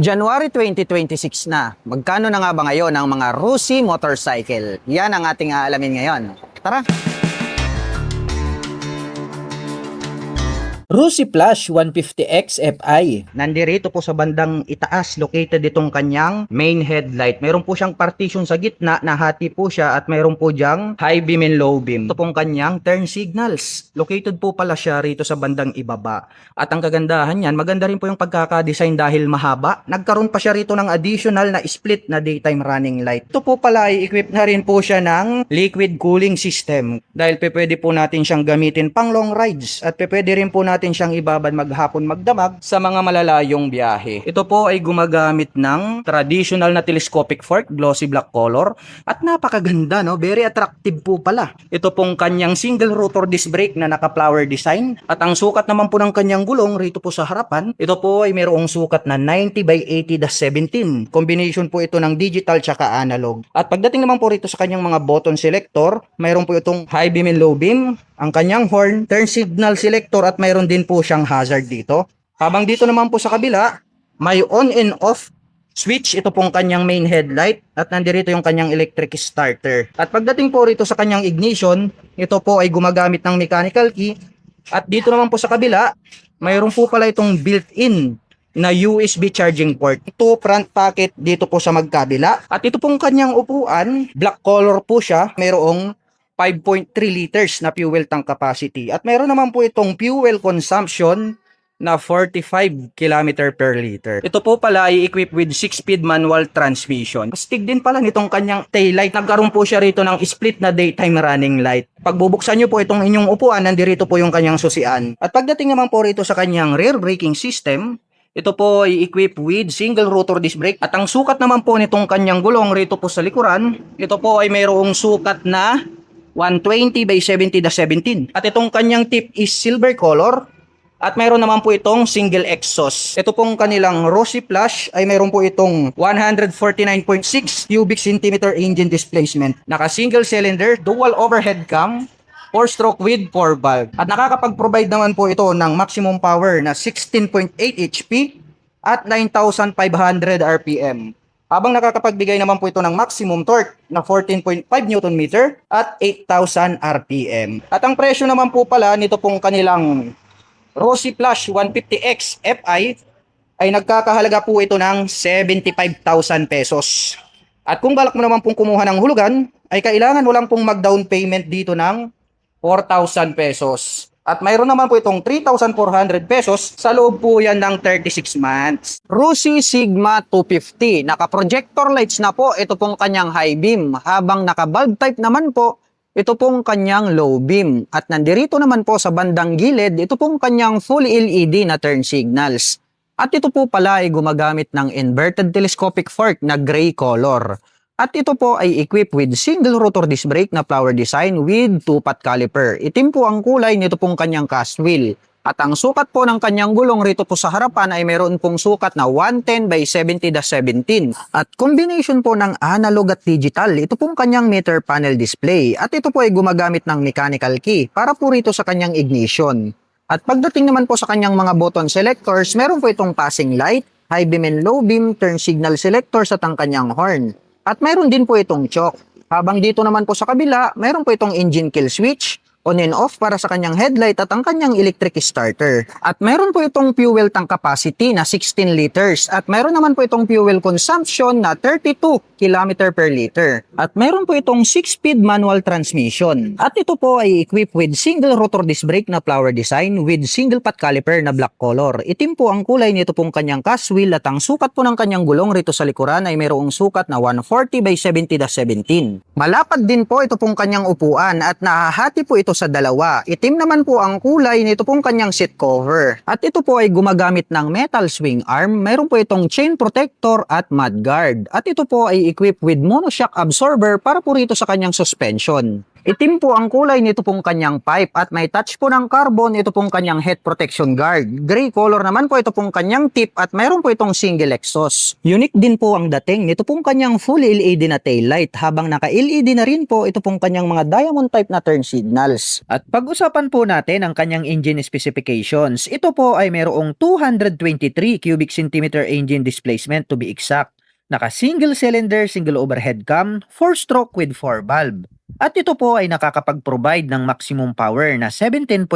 January 2026 na. Magkano na nga ba ngayon ang mga Rusi motorcycle? Yan ang ating aalamin ngayon. Tara! Rusi Plus 150X Fi. Nandirito po sa bandang itaas, located itong kanyang main headlight. Meron po siyang partition sa gitna, nahati po siya at meron po diyang high beam and low beam. Ito pong kanyang turn signals. Located po pala siya rito sa bandang ibaba. At ang kagandahan niyan, maganda rin po yung pagkakadesign dahil mahaba. Nagkaroon pa siya rito ng additional na split na daytime running light. Ito po pala ay equipped na rin po siya ng liquid cooling system. Dahil pwede po natin siyang gamitin pang long rides at pwede rin po natin siyang ibabad maghapon magdamag sa mga malalayong biyahe. Ito po ay gumagamit ng traditional na telescopic fork, glossy black color at napakaganda, no? Very attractive po pala. Ito pong kanyang single rotor disc brake na naka-flower design at ang sukat naman po ng kanyang gulong rito po sa harapan, ito po ay mayroong sukat na 90 by 80-17. Combination po ito ng digital tsaka analog. At pagdating naman po rito sa kanyang mga button selector, mayroon po itong high beam and low beam, ang kanyang horn, turn signal selector at mayroon din po siyang hazard dito. Habang dito naman po sa kabila, may on and off switch. Ito pong kanyang main headlight at nandirito yung kanyang electric starter. At pagdating po rito sa kanyang ignition, ito po ay gumagamit ng mechanical key. At dito naman po sa kabila, mayroon po pala itong built-in na USB charging port. Ito front pocket dito po sa magkabila. At ito pong kanyang upuan, black color po siya. Mayroong 5.3 liters na fuel tank capacity. At meron naman po itong fuel consumption na 45 km per liter. Ito po pala ay equipped with 6-speed manual transmission. Astig din pala nitong kanyang taillight. Nagkaroon po siya rito ng split na daytime running light. Pag bubuksan nyo po itong inyong upuan, nandirito po yung kanyang susian. At pagdating naman po rito sa kanyang rear braking system, ito po ay equipped with single rotor disc brake. At ang sukat naman po nitong kanyang gulong rito po sa likuran, ito po ay mayroong sukat na 120 by 70-17. At itong kanyang tip is silver color. At mayroon naman po itong single exhaust. Ito pong kanilang Rusi Plus ay mayroon po itong 149.6 cubic centimeter engine displacement. Naka single cylinder, dual overhead cam, 4-stroke with 4 valve. At nakakapag-provide naman po ito ng maximum power na 16.8 HP at 9,500 RPM. Habang nakakapagbigay naman po ito ng maximum torque na 14.5 Nm at 8,000 RPM. At ang presyo naman po pala nito pong kanilang Rusi Plus 150X Fi ay nagkakahalaga po ito ng 75,000 pesos. At kung balak mo naman pong kumuha ng hulugan, ay kailangan mo lang pong mag-down payment dito ng 4,000 pesos. At mayroon naman po itong 3,400 pesos sa loob po yan ng 36 months. Rusi Sigma 250. Naka-projector lights na po ito pong kanyang high beam. Habang naka-bulb type naman po, ito pong kanyang low beam. At nandirito naman po sa bandang gilid, ito pong kanyang full LED na turn signals. At ito po pala ay gumagamit ng inverted telescopic fork na gray color. At ito po ay equipped with single rotor disc brake na flower design with 2-pot caliper. Itim po ang kulay nito pong kanyang cast wheel. At ang sukat po ng kanyang gulong rito po sa harapan ay mayroon pong sukat na 110 by 70-17. At combination po ng analog at digital, ito pong kanyang meter panel display. At ito po ay gumagamit ng mechanical key para po rito sa kanyang ignition. At pagdating naman po sa kanyang mga button selectors, meron po itong passing light, high beam and low beam, turn signal selectors at ang kanyang horn. At mayroon din po itong choke. Habang dito naman po sa kabila, mayroon po itong engine kill switch, on and off para sa kanyang headlight at ang kanyang electric starter. At meron po itong fuel tank capacity na 16 liters. At meron naman po itong fuel consumption na 32 km per liter. At meron po itong 6-speed manual transmission. At ito po ay equipped with single rotor disc brake na flower design with single pot caliper na black color. Itim po ang kulay nito pong kanyang cast wheel at ang sukat po ng kanyang gulong rito sa likuran ay mayroong sukat na 140 by 70-17. Malapad din po ito pong kanyang upuan at nahahati po ito sa dalawa. Itim naman po ang kulay nito pong kanyang seat cover. At ito po ay gumagamit ng metal swing arm. Mayroon po itong chain protector at mud guard. At ito po ay equipped with monoshock absorber para po rito sa kanyang suspension. Itim po ang kulay nito pong kanyang pipe at may touch po ng carbon ito pong kanyang head protection guard. Gray color naman po ito pong kanyang tip at mayroon po itong single exhaust. Unique din po ang dating nito pong kanyang full LED na taillight habang naka-LED na rin po ito pong kanyang mga diamond type na turn signals. At pag-usapan po natin ang kanyang engine specifications. Ito po ay mayroong 223 cubic centimeter engine displacement to be exact. Naka single cylinder, single overhead cam, 4-stroke with 4 valve. At ito po ay nakakapag-provide ng maximum power na 17.7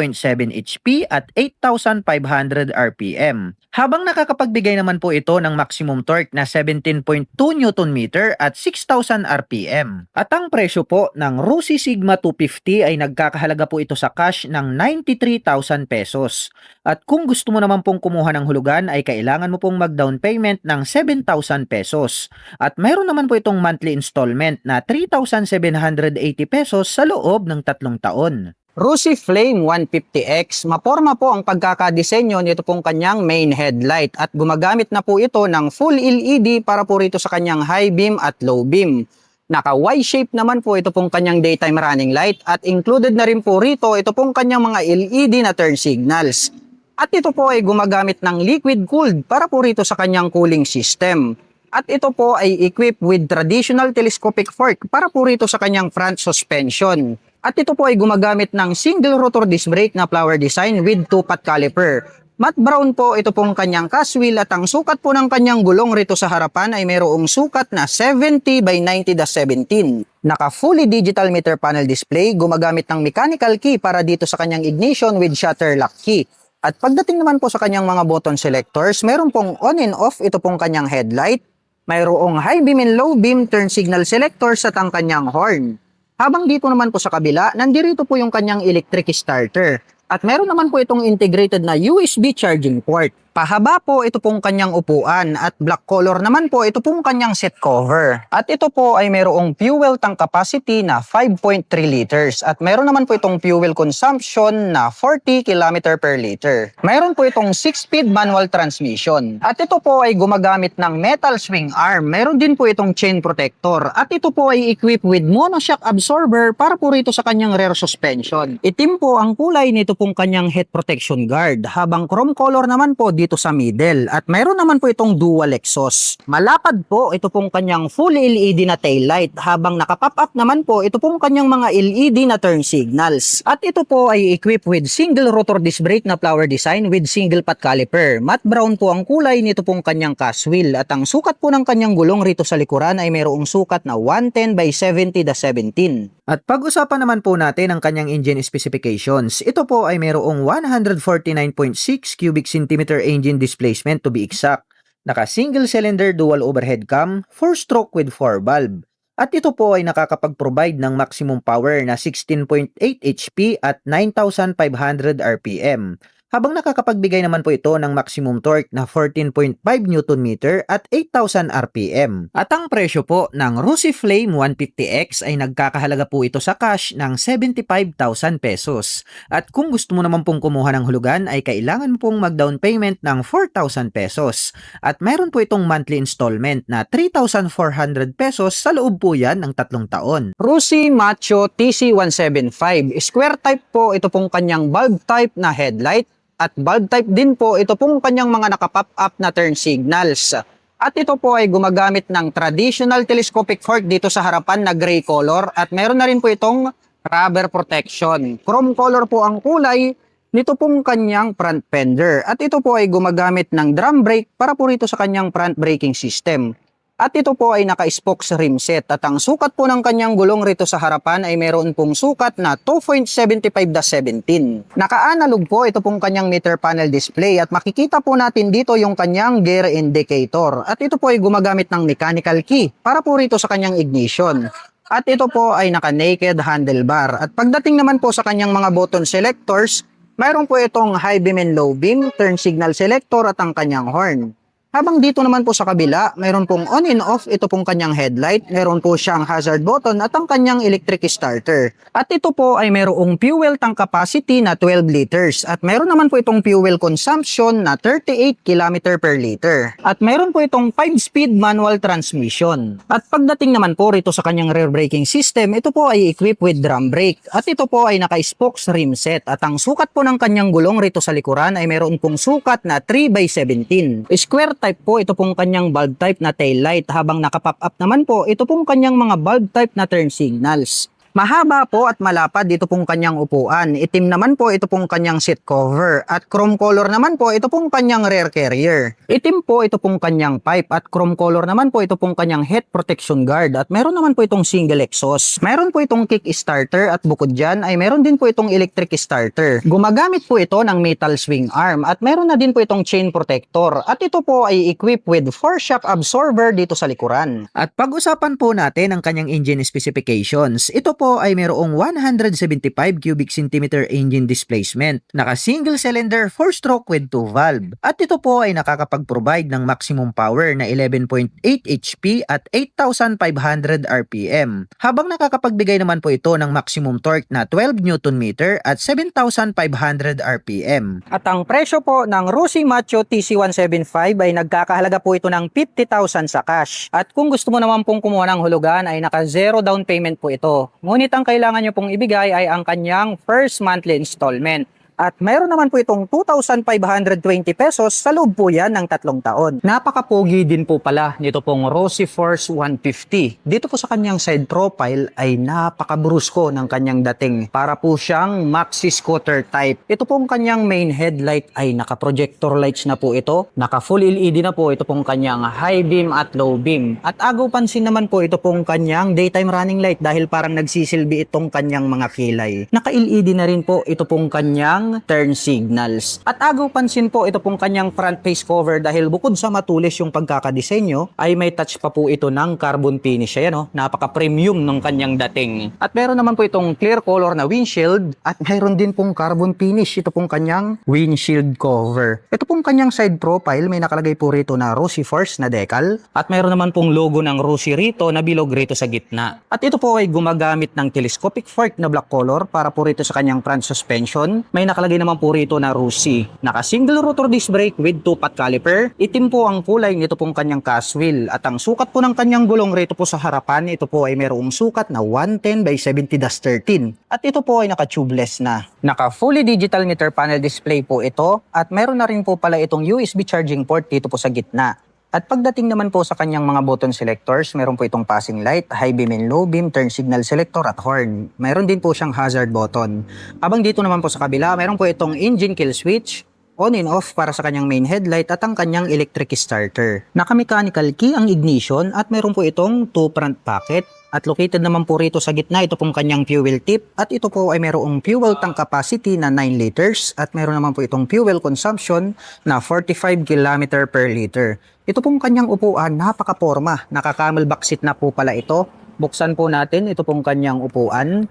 HP at 8,500 RPM. Habang nakakapagbigay naman po ito ng maximum torque na 17.2 Nm at 6,000 RPM. At ang presyo po ng Rossi Sigma 250 ay nagkakahalaga po ito sa cash ng 93,000 pesos. At kung gusto mo naman pong kumuha ng hulugan ay kailangan mo pong mag-down payment ng 7,000 pesos. At mayroon naman po itong monthly installment na 3,780 pesos sa loob ng 3 taon. Rossi Flame 150X, maporma po ang pagkakadisenyo nito pong kanyang main headlight at gumagamit na po ito ng full LED para po rito sa kanyang high beam at low beam. Naka Y-shape naman po ito pong kanyang daytime running light at included na rin po rito ito pong kanyang mga LED na turn signals. At ito po ay gumagamit ng liquid cooled para po rito sa kanyang cooling system. At ito po ay equipped with traditional telescopic fork para po rito sa kanyang front suspension. At ito po ay gumagamit ng single rotor disc brake na flower design with 2-pot caliper. Matte brown po ito pong kanyang cast wheel at ang sukat po ng kanyang gulong rito sa harapan ay mayroong sukat na 70 by 90-17. Naka fully digital meter panel display, gumagamit ng mechanical key para dito sa kanyang ignition with shutter lock key. At pagdating naman po sa kanyang mga button selectors, meron pong on and off ito pong kanyang headlight. Mayroong high beam and low beam turn signal selectors at ang kanyang horn. Habang dito naman po sa kabila, nandirito po yung kanyang electric starter. At meron naman po itong integrated na USB charging port. Pahaba po ito pong kanyang upuan at black color naman po ito pong kanyang seat cover. At ito po ay mayroong fuel tank capacity na 5.3 liters at meron naman po itong fuel consumption na 40 km per liter. Meron po itong 6-speed manual transmission. At ito po ay gumagamit ng metal swing arm. Meron din po itong chain protector. At ito po ay equipped with monoshock absorber para po rito sa kanyang rear suspension. Itim po ang kulay nito pong kanyang head protection guard habang chrome color naman po dito sa middle at mayroon naman po itong dual exhaust. Malapad po ito pong kanyang full LED na taillight habang nakapop up naman po ito pong kanyang mga LED na turn signals. At ito po ay equipped with single rotor disc brake na flower design with single pot caliper. Matte brown po ang kulay nito pong kanyang cast wheel at ang sukat po ng kanyang gulong rito sa likuran ay mayroong sukat na 110 by 70-17. At pag-usapan naman po natin ang kanyang engine specifications. Ito po ay mayroong 149.6 cubic centimeter engine displacement to be exact. Naka single cylinder dual overhead cam, 4-stroke with 4 valve. At ito po ay nakakapag-provide ng maximum power na 16.8 HP at 9,500 RPM. Habang nakakapagbigay naman po ito ng maximum torque na 14.5 Nm at 8,000 RPM. At ang presyo po ng Rossi Flame 150X ay nagkakahalaga po ito sa cash ng 75,000 pesos. At kung gusto mo naman pong kumuha ng hulugan ay kailangan mo pong mag-down payment ng 4,000 pesos. At mayroon po itong monthly installment na 3,400 pesos sa loob po yan ng 3 taon. Rossi Macho TC175. Square type po ito pong kanyang bulb type na headlight. At bulb type din po ito pong kanyang mga nakapop up na turn signals. At ito po ay gumagamit ng traditional telescopic fork dito sa harapan na gray color at meron na rin po itong rubber protection. Chrome color po ang kulay nito pong kanyang front fender. At ito po ay gumagamit ng drum brake para po rito sa kanyang front braking system. At ito po ay naka-spokes rim set at ang sukat po ng kanyang gulong rito sa harapan ay meron pong sukat na 2.75-17. Naka-analog po ito pong kanyang meter panel display at makikita po natin dito yung kanyang gear indicator. At ito po ay gumagamit ng mechanical key para po rito sa kanyang ignition. At ito po ay naka-naked handlebar. At pagdating naman po sa kanyang mga button selectors, mayroon po itong high beam and low beam, turn signal selector at ang kanyang horn. Habang dito naman po sa kabila, mayroon pong on and off, ito pong kanyang headlight, mayroon po siyang hazard button at ang kanyang electric starter. At ito po ay mayroong fuel tank capacity na 12 liters at mayroon naman po itong fuel consumption na 38 km per liter. At mayroon po itong 5-speed manual transmission. At pagdating naman po rito sa kanyang rear braking system, ito po ay equipped with drum brake at ito po ay naka-spokes rim set at ang sukat po ng kanyang gulong rito sa likuran ay mayroon pong sukat na 3x17. Square type po ito pong kanyang bulb type na tail light habang naka-pop up naman po ito pong kanyang mga bulb type na turn signals. Mahaba po at malapad ito pong kanyang upuan. Itim naman po ito pong kanyang seat cover at chrome color naman po ito pong kanyang rear carrier. Itim po ito pong kanyang pipe at chrome color naman po ito pong kanyang head protection guard at meron naman po itong single exhaust. Meron po itong kick starter at bukod dyan ay meron din po itong electric starter. Gumagamit po ito ng metal swing arm at meron na din po itong chain protector at ito po ay equipped with 4 shock absorber dito sa likuran. At pag-usapan po natin ang kanyang engine specifications. Ito po ay mayroong 175 cubic centimeter engine displacement, naka single cylinder 4-stroke with 2 valve. At ito po ay nakakapag-provide ng maximum power na 11.8 HP at 8,500 RPM. Habang nakakapagbigay naman po ito ng maximum torque na 12 Nm at 7,500 RPM. At ang presyo po ng Rossi Macho TC175 ay nagkakahalaga po ito ng 50,000 sa cash. At kung gusto mo naman pong kumuha ng hulugan ay naka zero down payment po ito. Ngunit ang kailangan nyo pong ibigay ay ang kanyang first monthly installment. At mayroon naman po itong 2,520 pesos sa loob po yan ng 3 taon. Napakapogi din po pala nito pong Rossi Force 150. Dito po sa kanyang side profile ay napakabrusko ng kanyang dating. Para po siyang maxi scooter type. Ito pong kanyang main headlight ay naka-projector lights na po ito. Naka-full LED na po ito pong kanyang high beam at low beam. At agaw pansin naman po ito pong kanyang daytime running light dahil parang nagsisilbi itong kanyang mga kilay. Naka-LED na rin po ito pong kanyang turn signals. At agaw pansin po ito pong kanyang front face cover dahil bukod sa matulis yung pagkakadisenyo ay may touch pa po ito ng carbon finish. Ayan o, napaka-premium ng kanyang dating. At meron naman po itong clear color na windshield at meron din pong carbon finish ito pong kanyang windshield cover. Ito pong kanyang side profile may nakalagay po rito na Rossi Force na decal at meron naman pong logo ng Rossi rito na bilog rito sa gitna. At ito po ay gumagamit ng telescopic fork na black color para po rito sa kanyang front suspension. May nakalagay naman po rito na Rossi. Naka single rotor disc brake with 2-pot caliper. Itim po ang kulay nito pong kanyang cast wheel. At ang sukat po ng kanyang gulong rito po sa harapan, ito po ay mayroong sukat na 110/70-13. At ito po ay naka-tubeless na. Naka fully digital meter panel display po ito. At meron na rin po pala itong USB charging port dito po sa gitna. At pagdating naman po sa kanyang mga button selectors, meron po itong passing light, high beam and low beam, turn signal selector at horn. Meron din po siyang hazard button. Habang dito naman po sa kabila, meron po itong engine kill switch, on and off para sa kanyang main headlight at ang kanyang electric starter. Naka-mechanical key ang ignition at meron po itong 2 front pocket. At located naman po rito sa gitna, ito pong kanyang fuel tip. At ito po ay mayroong fuel tank capacity na 9 liters. At meron naman po itong fuel consumption na 45 km per liter. Ito pong kanyang upuan, napaka-porma. Naka-camelback seat na po pala ito. Buksan po natin, ito pong kanyang upuan.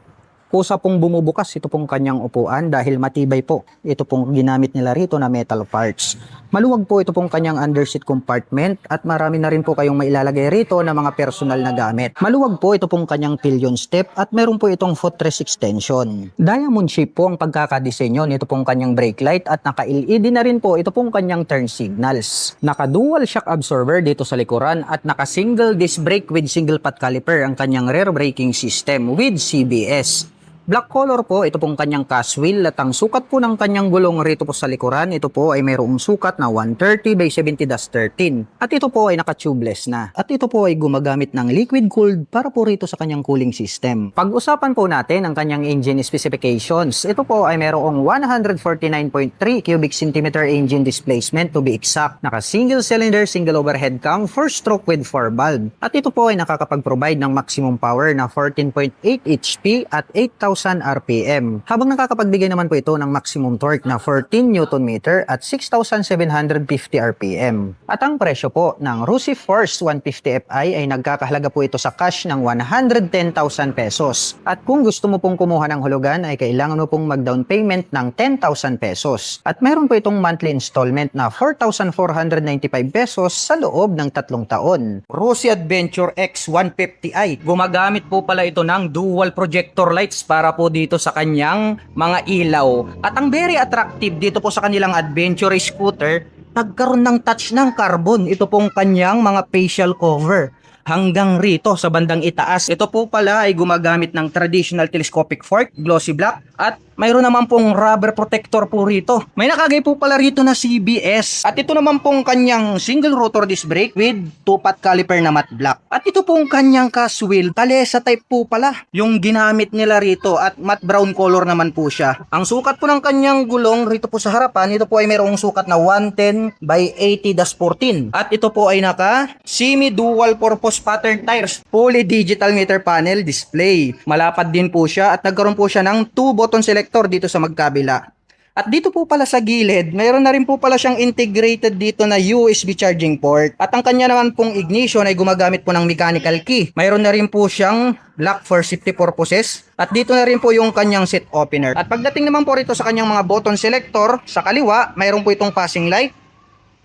Kusa pong bumubukas ito pong kanyang upuan dahil matibay po. Ito pong ginamit nila rito na metal parts. Maluwag po ito pong kanyang underseat compartment at marami na rin po kayong mailalagay rito na mga personal na gamit. Maluwag po ito pong kanyang pillion step at meron po itong footrest extension. Diamond shape po ang pagkakadesenyo nito pong kanyang brake light at naka-LED na rin po ito pong kanyang turn signals. Naka-dual shock absorber dito sa likuran at naka-single disc brake with single pot caliper ang kanyang rear braking system with CBS. Black color po, ito pong kanyang cast wheel at ang sukat po ng kanyang gulong rito po sa likuran, ito po ay mayroong sukat na 130/70-13 at ito po ay naka-tubeless na. At ito po ay gumagamit ng liquid cooled para po rito sa kanyang cooling system. Pag-usapan po natin ang kanyang engine specifications. Ito po ay mayroong 149.3 cubic centimeter engine displacement to be exact. Naka single cylinder, single overhead cam, 4-stroke with 4 valve. At ito po ay nakakapag-provide ng maximum power na 14.8 HP at 8,000 6,000 RPM. Habang nakakapagbigay naman po ito ng maximum torque na 14 Nm at 6,750 RPM. At ang presyo po ng Rusi Force 150 Fi ay nagkakahalaga po ito sa cash ng 110,000 pesos. At kung gusto mo pong kumuha ng hulugan ay kailangan mo pong mag-down payment ng 10,000 pesos. At meron po itong monthly installment na 4,495 pesos sa loob ng 3 taon. Rusi Adventure X 150i. Gumagamit po pala ito ng dual projector lights para po dito sa kanyang mga ilaw. At ang very attractive dito po sa kanilang adventure scooter, nagkaroon ng touch ng carbon. Ito pong kanyang mga facial cover. Hanggang rito sa bandang itaas. Ito po pala ay gumagamit ng traditional telescopic fork, glossy black, at mayroon naman pong rubber protector po rito. May nakagay po pala rito na CBS. At ito naman pong kanyang single rotor disc brake with 2-pot caliper na matte black. At ito pong kanyang cast wheel, kalesa type po pala yung ginamit nila rito at matte brown color naman po siya. Ang sukat po ng kanyang gulong rito po sa harapan, ito po ay mayroong sukat na 110 by 80-14. At ito po ay naka semi-dual purpose pattern tires, fully digital meter panel display. Malapad din po siya at nagkaroon po siya ng 2 button selector dito sa magkabila. At dito po pala sa gilid, mayroon na rin po pala siyang integrated dito na USB charging port. At ang kanya naman pong ignition ay gumagamit po ng mechanical key. Mayroon na rin po siyang lock for safety purposes. At dito na rin po yung kanyang seat opener. At pagdating naman po rito sa kanyang mga button selector, sa kaliwa, mayroon po itong passing light,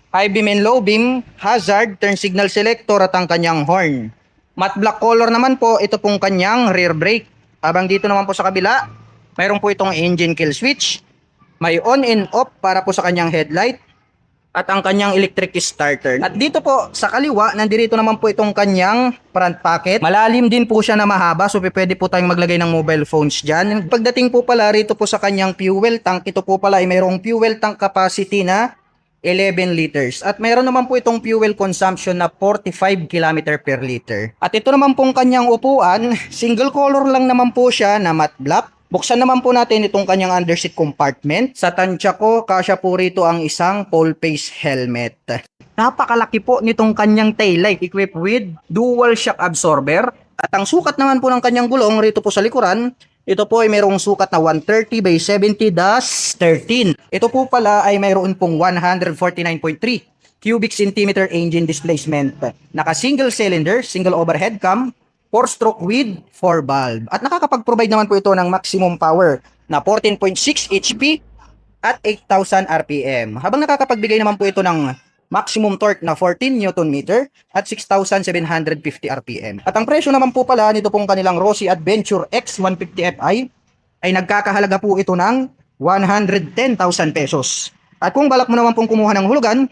high beam and low beam, hazard, turn signal selector at ang kanyang horn. Matte black color naman po, ito pong kanyang rear brake. Habang dito naman po sa kabila, mayroon po itong engine kill switch. May on and off para po sa kanyang headlight. At ang kanyang electric starter. At dito po sa kaliwa, nandito naman po itong kanyang front pocket. Malalim din po siya na mahaba, so pwede po tayong maglagay ng mobile phones dyan. Pagdating po pala rito po sa kanyang fuel tank, ito po pala ay mayroong fuel tank capacity na 11 liters. At mayroon naman po itong fuel consumption na 45 km per liter. At ito naman pong kanyang upuan, single color lang naman po siya na matte black. Buksan naman po natin itong kanyang underseat compartment. Sa tansya ko, kasya po rito ang isang full face helmet. Napakalaki po nitong kanyang taillight equipped with dual shock absorber. At ang sukat naman po ng kanyang gulong rito po sa likuran, ito po ay mayroong sukat na 130 by 70-13. Ito po pala ay mayroon pong 149.3 cubic centimeter engine displacement. Naka single cylinder, single overhead cam, 4-stroke with 4 valve. At nakakapag-provide naman po ito ng maximum power na 14.6 HP at 8,000 RPM. Habang nakakapagbigay naman po ito ng maximum torque na 14 Nm at 6,750 RPM. At ang presyo naman po pala nito pong kanilang Rusi Adventure X 150 Fi ay nagkakahalaga po ito ng 110,000 pesos. At kung balak mo naman pong kumuha ng hulugan,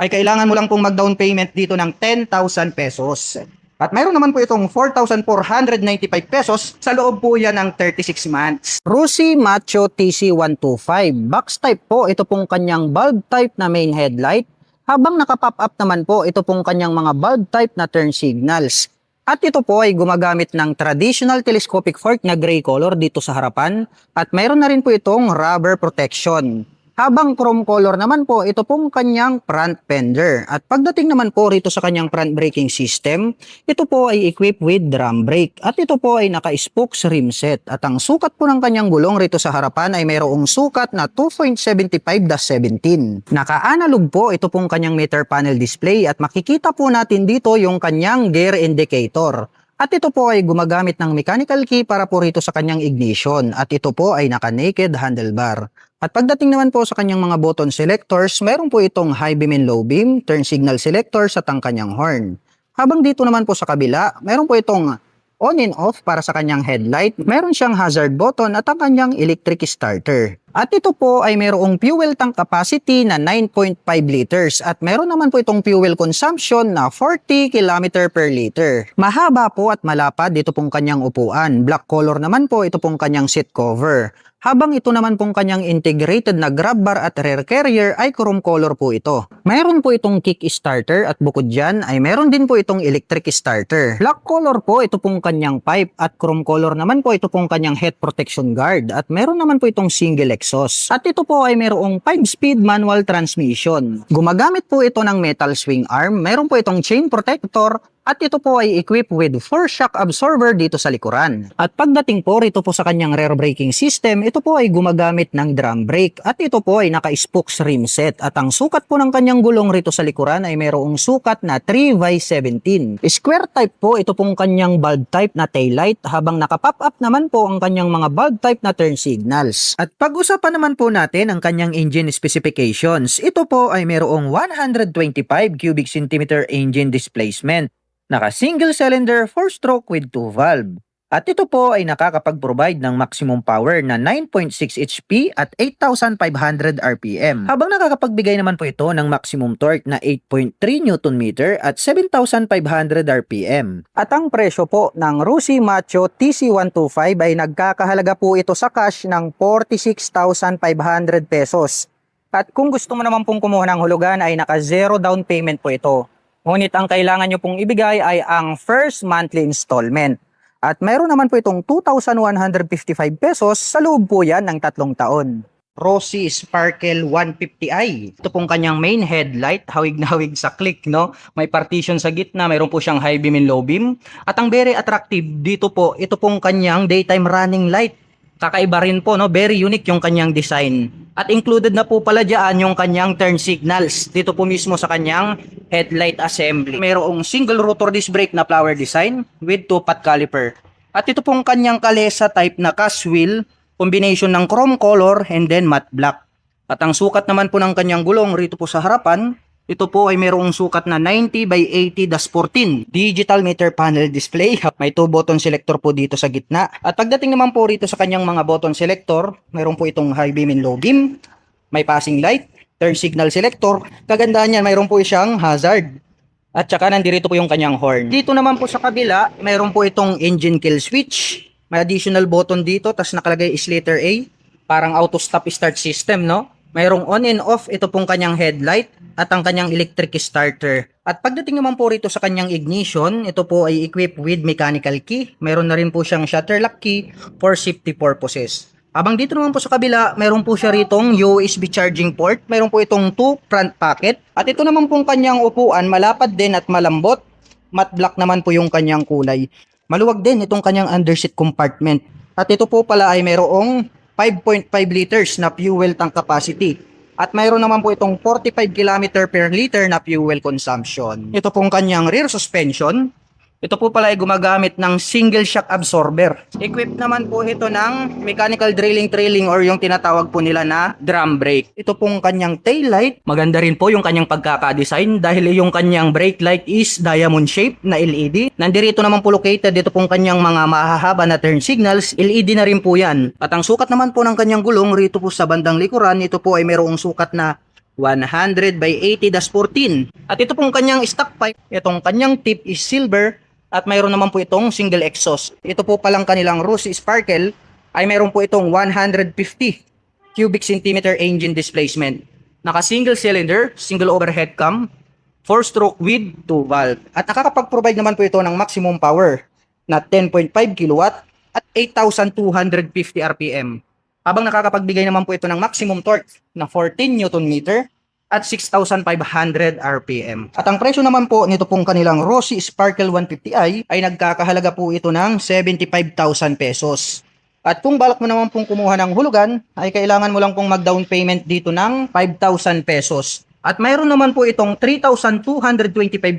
ay kailangan mo lang pong mag-down payment dito ng 10,000 pesos. At mayroon naman po itong 4,495 pesos sa loob po yan ng 36 months. Rusi Macho TC125. Box type po, ito pong kanyang bulb type na main headlight. Habang nakapop up naman po, ito pong kanyang mga bulb type na turn signals. At ito po ay gumagamit ng traditional telescopic fork na gray color dito sa harapan. At mayroon na rin po itong rubber protection. Habang chrome color naman po, ito pong kanyang front fender. At pagdating naman po rito sa kanyang front braking system, ito po ay equipped with drum brake. At ito po ay naka-spokes rim set. At ang sukat po ng kanyang gulong rito sa harapan ay mayroong sukat na 2.75-17. Naka-analog po ito pong kanyang meter panel display at makikita po natin dito yung kanyang gear indicator. At ito po ay gumagamit ng mechanical key para po rito sa kanyang ignition. At ito po ay naka-naked handlebar. At pagdating naman po sa kanyang mga button selectors, meron po itong high beam and low beam, turn signal selectors at ang kanyang horn. Habang dito naman po sa kabila, meron po itong on and off para sa kanyang headlight, meron siyang hazard button at ang kanyang electric starter. At ito po ay mayroong fuel tank capacity na 9.5 liters at meron naman po itong fuel consumption na 40 km per liter. Mahaba po at malapad dito pong kanyang upuan. Black color naman po ito pong kanyang seat cover. Habang ito naman pong kanyang integrated na grab bar at rear carrier ay chrome color po ito. Mayroon po itong kick starter at bukod dyan ay meron din po itong electric starter. Black color po ito pong kanyang pipe at chrome color naman po ito pong kanyang head protection guard at meron naman po itong single exhaust exhaust. At ito po ay mayroong 5-speed manual transmission. Gumagamit po ito ng metal swing arm, mayroon po itong chain protector, at ito po ay equipped with 4 shock absorber dito sa likuran. At pagdating po rito po sa kanyang rear braking system, ito po ay gumagamit ng drum brake at ito po ay naka-spokes rim set. At ang sukat po ng kanyang gulong rito sa likuran ay mayroong sukat na 3x17. Square type po ito pong kanyang bulb type na taillight, habang naka-pop up naman po ang kanyang mga bulb type na turn signals. At pag-usapan naman po natin ang kanyang engine specifications. Ito po ay mayroong 125 cubic centimeter engine displacement. Naka single cylinder 4-stroke with 2 valve. At ito po ay nakakapag-provide ng maximum power na 9.6 HP at 8,500 RPM. Habang nakakapagbigay naman po ito ng maximum torque na 8.3 Nm at 7,500 RPM. At ang presyo po ng Rusi Macho TC125 ay nagkakahalaga po ito sa cash ng 46,500 pesos. At kung gusto mo naman pong kumuha ng hulugan ay naka zero down payment po ito. Ngunit ang kailangan nyo pong ibigay ay ang first monthly installment. At mayroon naman po itong 2,155 pesos sa loob po yan ng 3 taon. Rossi Sparkle 150i. Ito pong kanyang main headlight, hawig na hawig sa click, no? May partition sa gitna, mayroon po siyang high beam and low beam. At ang very attractive dito po, ito pong kanyang daytime running light. Kakaiba rin po, no? Very unique yung kanyang design. At included na po pala dyan yung kanyang turn signals. Dito po mismo sa kanyang headlight assembly. Mayroong single rotor disc brake na flower design with 2-pot caliper. At ito pong kanyang kalesa type na cast wheel, combination ng chrome color and then matte black. At ang sukat naman po ng kanyang gulong rito po sa harapan, ito po ay mayroong sukat na 90/80-14 digital meter panel display. May 2 button selector po dito sa gitna. At pagdating naman po rito sa kanyang mga button selector, mayroon po itong high beam and low beam, may passing light, turn signal selector. Kagandahan niyan, mayroon po siyang hazard. At saka nandito po yung kanyang horn. Dito naman po sa kabila, mayroon po itong engine kill switch. May additional button dito, tas nakalagay is letter A. Parang auto stop start system, no? Mayroong on and off, ito pong kanyang headlight at ang kanyang electric starter. At pagdating naman po rito sa kanyang ignition, ito po ay equipped with mechanical key. Mayroon na rin po siyang shutter lock key for safety purposes. Habang dito naman po sa kabila, mayroon po siya ritong USB charging port. Mayroon po itong 2 front pocket. At ito naman pong kanyang upuan, malapad din at malambot. Matte black naman po yung kanyang kulay. Maluwag din itong kanyang underseat compartment. At ito po pala ay mayroong 5.5 liters na fuel tank capacity. At mayroon naman po itong 45 km per liter na fuel consumption. Ito pong kanyang rear suspension. Ito po pala ay gumagamit ng single shock absorber. Equipped naman po ito ng mechanical drilling or yung tinatawag po nila na drum brake. Ito pong kanyang tail light. Maganda rin po yung kanyang pagkakadesign dahil yung kanyang brake light is diamond shape na LED. Nandirito naman po located dito pong kanyang mga mahahaba na turn signals. LED na rin po yan. At ang sukat naman po ng kanyang gulong rito po sa bandang likuran, ito po ay mayroong sukat na 100/80-14. At ito pong kanyang stock pipe, itong kanyang tip is silver. At mayroon naman po itong single exhaust. Ito po palang kanilang Rossi Sparkle ay mayroon po itong 150 cubic centimeter engine displacement. Naka single cylinder, single overhead cam, 4-stroke with 2 valve. At nakakapag-provide naman po ito ng maximum power na 10.5 kW at 8,250 RPM. Habang nakakapagbigay naman po ito ng maximum torque na 14 Nm at 6,500 RPM. At ang presyo naman po nito pong kanilang Rossi Sparkle 150i ay nagkakahalaga po ito ng 75,000 pesos. At kung balak mo naman pong kumuha ng hulugan, ay kailangan mo lang pong mag-down payment dito ng 5,000 pesos. At mayroon naman po itong 3,225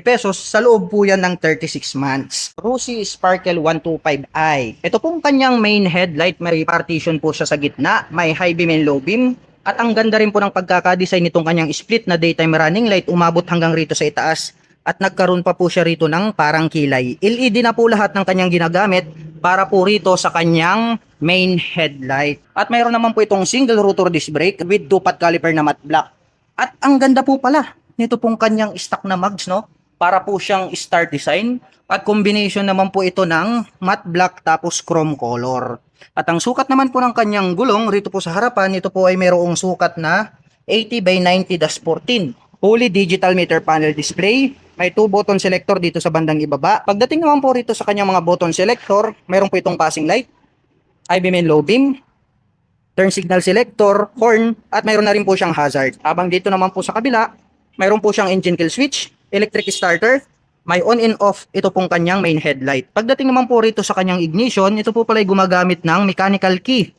pesos sa loob po yan ng 36 months. Rossi Sparkle 125i. Ito pong kanyang main headlight, may partition po siya sa gitna, may high beam and low beam. At ang ganda rin po ng pagkakadesign nitong kanyang split na daytime running light, umabot hanggang rito sa itaas. At nagkaroon pa po siya rito ng parang kilay. LED na po lahat ng kanyang ginagamit para po rito sa kanyang main headlight. At mayroon naman po itong single rotor disc brake with 2-pot caliper na matte black. At ang ganda po pala nito pong kanyang stock na mags, no? Para po siyang star design. At combination naman po ito ng matte black tapos chrome color. At ang sukat naman po ng kanyang gulong rito po sa harapan, ito po ay mayroong sukat na 80/90-14. Fully digital meter panel display. May 2 button selector dito sa bandang ibaba. Pagdating naman po rito sa kanyang mga button selector, mayroon po itong passing light, high beam and low beam, turn signal selector, horn, at mayroon na rin po siyang hazard. Habang dito naman po sa kabila, mayroon po siyang engine kill switch, electric starter, may on and off, ito pong kanyang main headlight. Pagdating naman po rito sa kanyang ignition, ito po pala ay gumagamit ng mechanical key.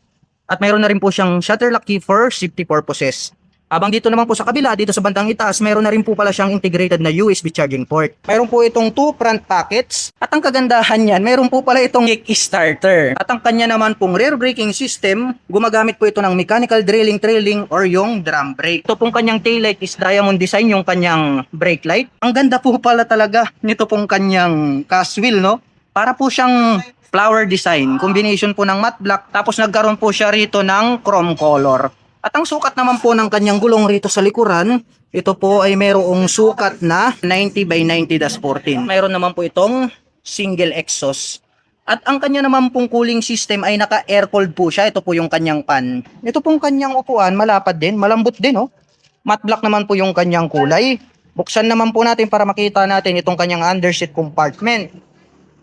At mayroon na rin po siyang shutter lock key for safety purposes. Habang dito naman po sa kabila, dito sa bandang itaas, mayroon na rin po pala siyang integrated na USB charging port. Mayroon po itong 2 front pockets. At ang kagandahan niyan, mayroon po pala itong kick-starter. At ang kanya naman pong rear braking system, gumagamit po ito ng mechanical drilling, trailing, or yung drum brake. Ito pong kanyang taillight is diamond design, yung kanyang brake light. Ang ganda po pala talaga nito pong kanyang cast wheel, no? Para po siyang flower design, combination po ng matte black, tapos nagkaroon po siya rito ng chrome color. At ang sukat naman po ng kanyang gulong rito sa likuran, ito po ay mayroong sukat na 90 by 90-14. Mayroon naman po itong single exhaust. At ang kanya naman pong cooling system ay naka-air cooled po siya. Ito po yung kanyang fan. Ito pong kanyang upuan, malapad din, malambot din, oh. Matte black naman po yung kanyang kulay. Buksan naman po natin para makita natin itong kanyang underseat compartment.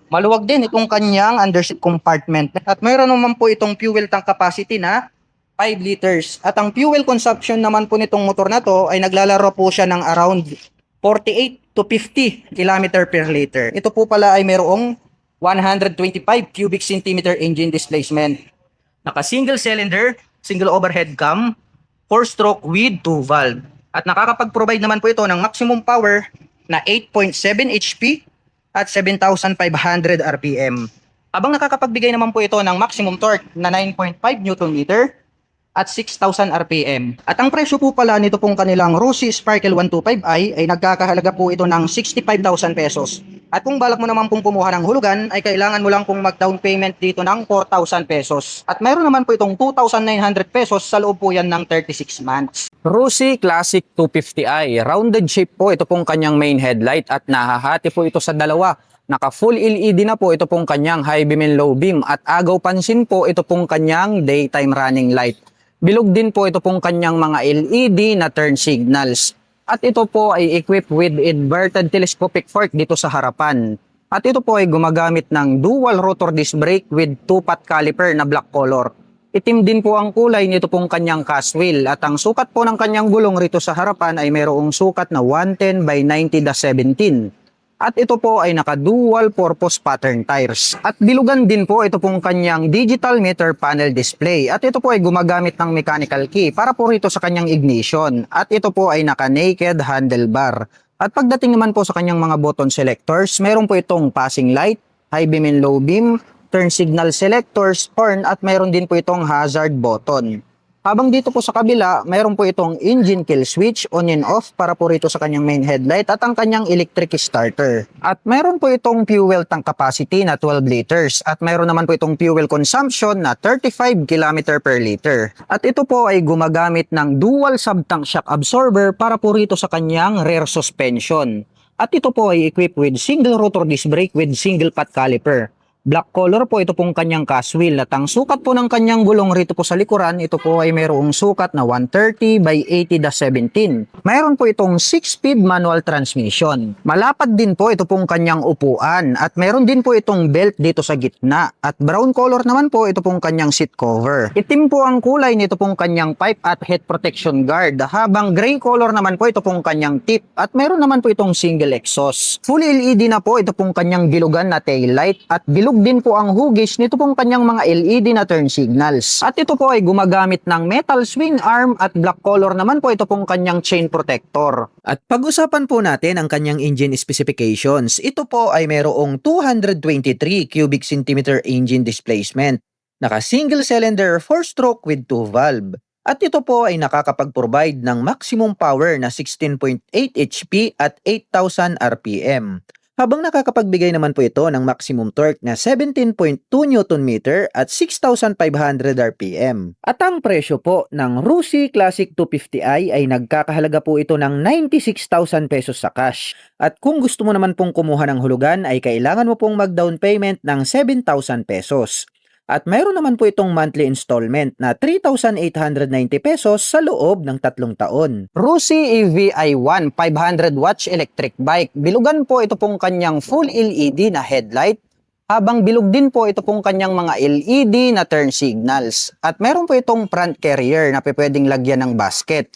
Maluwag din itong kanyang underseat compartment. At mayroon naman po itong fuel tank capacity na 5 liters. At ang fuel consumption naman po nitong motor na to ay naglalaro po siya ng around 48 to 50 km per liter. Ito po pala ay mayroong 125 cubic centimeter engine displacement. Naka single cylinder, single overhead cam, 4-stroke with 2 valve. At nakakapag-provide naman po ito ng maximum power na 8.7 HP at 7,500 RPM. Habang nakakapagbigay naman po ito ng maximum torque na 9.5 Nm at 6,000 RPM. At ang presyo po pala nito pong kanilang Rossi Sparkle 125i ay nagkakahalaga po ito ng 65,000 pesos. At kung balak mo naman pong kumuha ng hulugan, ay kailangan mo lang pong mag-down payment dito ng 4,000 pesos. At mayroon naman po itong 2,900 pesos sa loob po yan ng 36 months. Rossi Classic 250i. Rounded shape po ito pong kanyang main headlight at nahahati po ito sa dalawa. Naka full LED na po ito pong kanyang high beam and low beam at agaw pansin po ito pong kanyang daytime running light. Bilog din po ito pong kanyang mga LED na turn signals. At ito po ay equipped with inverted telescopic fork dito sa harapan. At ito po ay gumagamit ng dual rotor disc brake with 2-pot caliper na black color. Itim din po ang kulay nito pong kanyang cast wheel at ang sukat po ng kanyang gulong rito sa harapan ay mayroong sukat na 110 by 90-17. At ito po ay naka-dual purpose pattern tires. At bilugan din po ito pong kanyang digital meter panel display. At ito po ay gumagamit ng mechanical key para po rito sa kanyang ignition. At ito po ay naka-naked handlebar. At pagdating naman po sa kanyang mga button selectors, meron po itong passing light, high beam and low beam, turn signal selectors, horn at mayroon din po itong hazard button. Habang dito po sa kabila, mayroon po itong engine kill switch on and off para po rito sa kanyang main headlight at ang kanyang electric starter. At mayroon po itong fuel tank capacity na 12 liters at mayroon naman po itong fuel consumption na 35 km per liter. At ito po ay gumagamit ng dual sub-tank shock absorber para po rito sa kanyang rear suspension. At ito po ay equipped with single rotor disc brake with single pot caliper. Black color po ito pong kanyang cast wheel at ang sukat po ng kanyang gulong rito po sa likuran, ito po ay mayroong sukat na 130 by 80-17. Mayroon po itong 6-speed manual transmission. Malapad din po ito pong kanyang upuan at mayroon din po itong belt dito sa gitna at brown color naman po ito pong kanyang seat cover. Itim po ang kulay nito pong kanyang pipe at head protection guard habang gray color naman po ito pong kanyang tip at mayroon naman po itong single exhaust. Full LED na po ito pong kanyang bilugan na tail light at bilog din po ang hugis nito pong kanyang mga LED na turn signals. At ito po ay gumagamit ng metal swing arm at black color naman po ito pong kanyang chain protector. At pag-usapan po natin ang kanyang engine specifications. Ito po ay mayroong 223 cubic centimeter engine displacement. Naka single cylinder 4-stroke with 2 valve. At ito po ay nakakapag-provide ng maximum power na 16.8 HP at 8,000 RPM. Habang nakakapagbigay naman po ito ng maximum torque na 17.2 Nm at 6,500 RPM. At ang presyo po ng Rossi Classic 250i ay nagkakahalaga po ito ng 96,000 pesos sa cash. At kung gusto mo naman pong kumuha ng hulugan ay kailangan mo pong mag-down payment ng 7,000 pesos. At mayroon naman po itong monthly installment na 3,890 pesos sa loob ng 3 taon. Rossi EVi1 500 watts electric bike. Bilugan po ito pong kanyang full LED na headlight. habang bilog din po ito pong kanyang mga LED na turn signals. At meron po itong front carrier na pwedeng lagyan ng basket.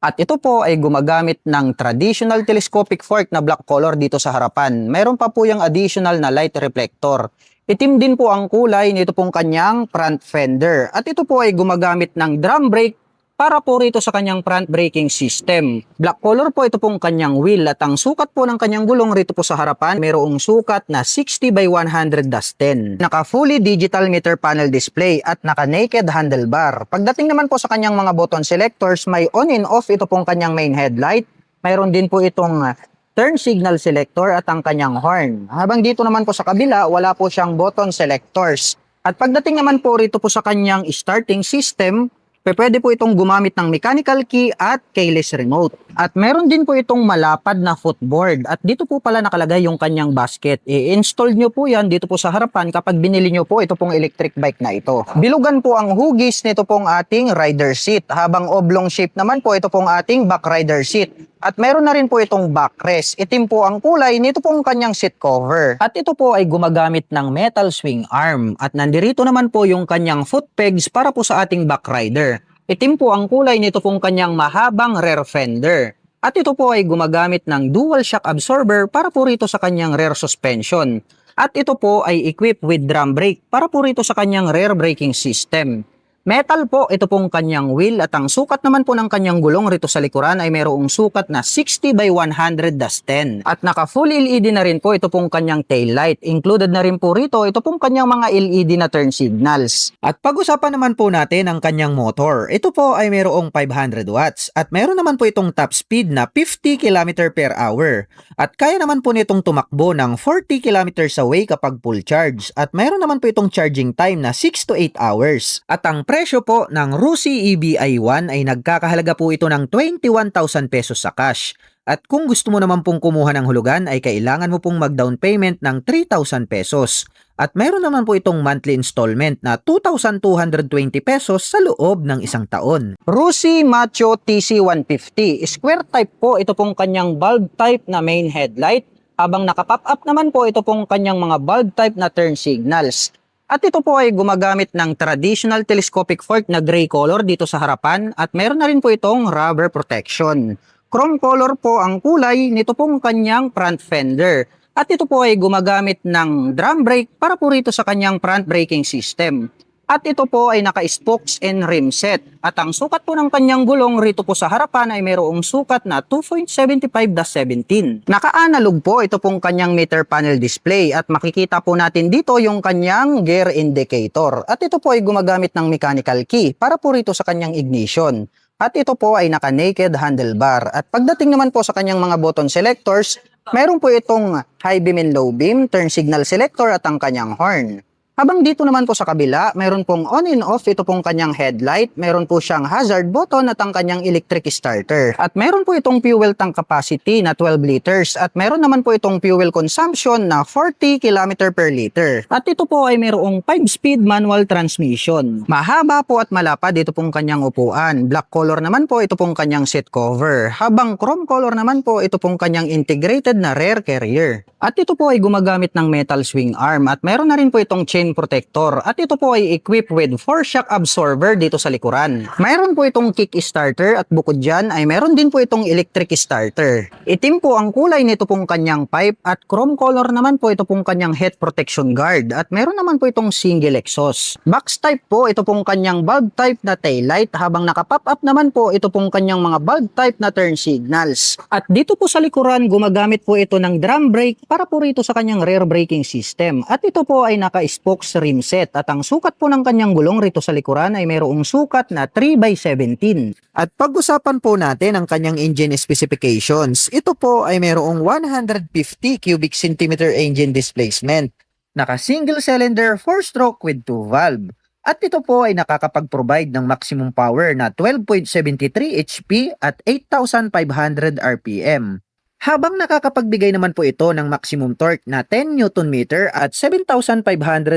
At ito po ay gumagamit ng traditional telescopic fork na black color dito sa harapan. Meron pa po yung additional na light reflector. Itim din po ang kulay nito pong kanyang front fender. At ito po ay gumagamit ng drum brake para po rito sa kanyang front braking system. Black color po ito pong kanyang wheel at ang sukat po ng kanyang gulong rito po sa harapan mayroong sukat na 60 by 100/10. Naka fully digital meter panel display at naka naked handlebar. Pagdating naman po sa kanyang mga button selectors, may on and off ito pong kanyang main headlight. Mayroon din po itong turn signal selector at ang kanyang horn. Habang dito naman po sa kabila, wala po siyang button selectors. At pagdating naman po rito po sa kanyang starting system, pwede po itong gumamit ng mechanical key at keyless remote. At meron din po itong malapad na footboard. At dito po pala nakalagay yung kanyang basket. I-install nyo po yan dito po sa harapan kapag binili nyo po ito pong electric bike na ito. Bilugan po ang hugis nito pong ating rider seat. Habang oblong shape naman po ito pong ating back rider seat. At meron na rin po itong backrest. Itim po ang kulay nito pong kanyang seat cover. At ito po ay gumagamit ng metal swing arm. At nandirito naman po yung kanyang foot pegs para po sa ating back rider. Itim po ang kulay nito pong kanyang mahabang rear fender. At ito po ay gumagamit ng dual shock absorber para po rito sa kanyang rear suspension. At ito po ay equipped with drum brake para po rito sa kanyang rear braking system. Metal po ito pong kanyang wheel at ang sukat naman po ng kanyang gulong rito sa likuran ay mayroong sukat na 60 by 100/10. At naka full LED na rin po ito pong kanyang tail light. Included na rin po rito ito pong kanyang mga LED na turn signals. At pag-usapan naman po natin ang kanyang motor. Ito po ay mayroong 500 watts at mayroon naman po itong top speed na 50 km per hour. At kaya naman po nitong tumakbo ng 40 km away kapag full charge. At mayroon naman po itong charging time na 6 to 8 hours. At ang presyo po ng Rusi EBI1 ay nagkakahalaga po ito ng 21,000 pesos sa cash. At kung gusto mo naman pong kumuha ng hulugan ay kailangan mo pong mag-down payment ng 3,000 pesos. At meron naman po itong monthly installment na 2,220 pesos sa loob ng isang taon. Rusi Macho TC150. Square type po ito pong kanyang bulb type na main headlight. Habang naka-pop up naman po ito pong kanyang mga bulb type na turn signals. At ito po ay gumagamit ng traditional telescopic fork na gray color dito sa harapan at meron na rin po itong rubber protection. Chrome color po ang kulay nito pong kanyang front fender. At ito po ay gumagamit ng drum brake para po rito sa kanyang front braking system. At ito po ay naka-spokes and rim set. At ang sukat po ng kanyang gulong rito po sa harapan ay mayroong sukat na 2.75/17. Naka-analog po ito pong kanyang meter panel display at makikita po natin dito yung kanyang gear indicator. At ito po ay gumagamit ng mechanical key para po rito sa kanyang ignition. At ito po ay naka-naked handlebar. At pagdating naman po sa kanyang mga button selectors, mayroon po itong high beam and low beam, turn signal selector at ang kanyang horn. Habang dito naman po sa kabila, mayroon pong on and off ito pong kanyang headlight, mayroon po siyang hazard button at ang kanyang electric starter. At mayroon po itong fuel tank capacity na 12 liters at mayroon naman po itong fuel consumption na 40 km per liter. At ito po ay mayroong 5-speed manual transmission. Mahaba po at malapad ito pong kanyang upuan. Black color naman po ito pong kanyang seat cover. Habang chrome color naman po ito pong kanyang integrated na rear carrier. At ito po ay gumagamit ng metal swing arm at mayroon na rin po itong chain protector at ito po ay equipped with 4 shock absorber dito sa likuran. Mayroon po itong kick starter at bukod dyan ay mayroon din po itong electric starter. Itim po ang kulay nito pong kanyang pipe at chrome color naman po ito pong kanyang head protection guard at mayroon naman po itong single exhaust. Box type po ito pong kanyang bulb type na taillight habang naka-pop up naman po ito pong kanyang mga bulb type na turn signals. At dito po sa likuran gumagamit po ito ng drum brake para po rito sa kanyang rear braking system. At ito po ay naka-spokes rim set at ang sukat po ng kanyang gulong rito sa likuran ay mayroong sukat na 3/17. At pag-usapan po natin ang kanyang engine specifications. Ito po ay mayroong 150 cubic centimeter engine displacement. Naka single cylinder 4-stroke with 2 valve. At ito po ay nakakapag-provide ng maximum power na 12.73 HP at 8,500 RPM. Habang nakakapagbigay naman po ito ng maximum torque na 10 Nm at 7,500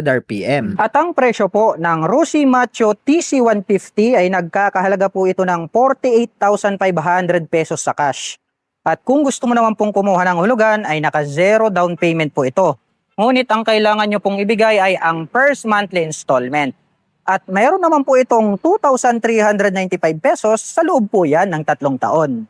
RPM. At ang presyo po ng Rusi Macho TC150 ay nagkakahalaga po ito ng 48,500 pesos sa cash. At kung gusto mo naman pong kumuha ng hulugan ay naka-zero down payment po ito. Ngunit ang kailangan nyo pong ibigay ay ang first monthly installment. At mayroon naman po itong 2,395 pesos sa loob po yan ng 3 taon.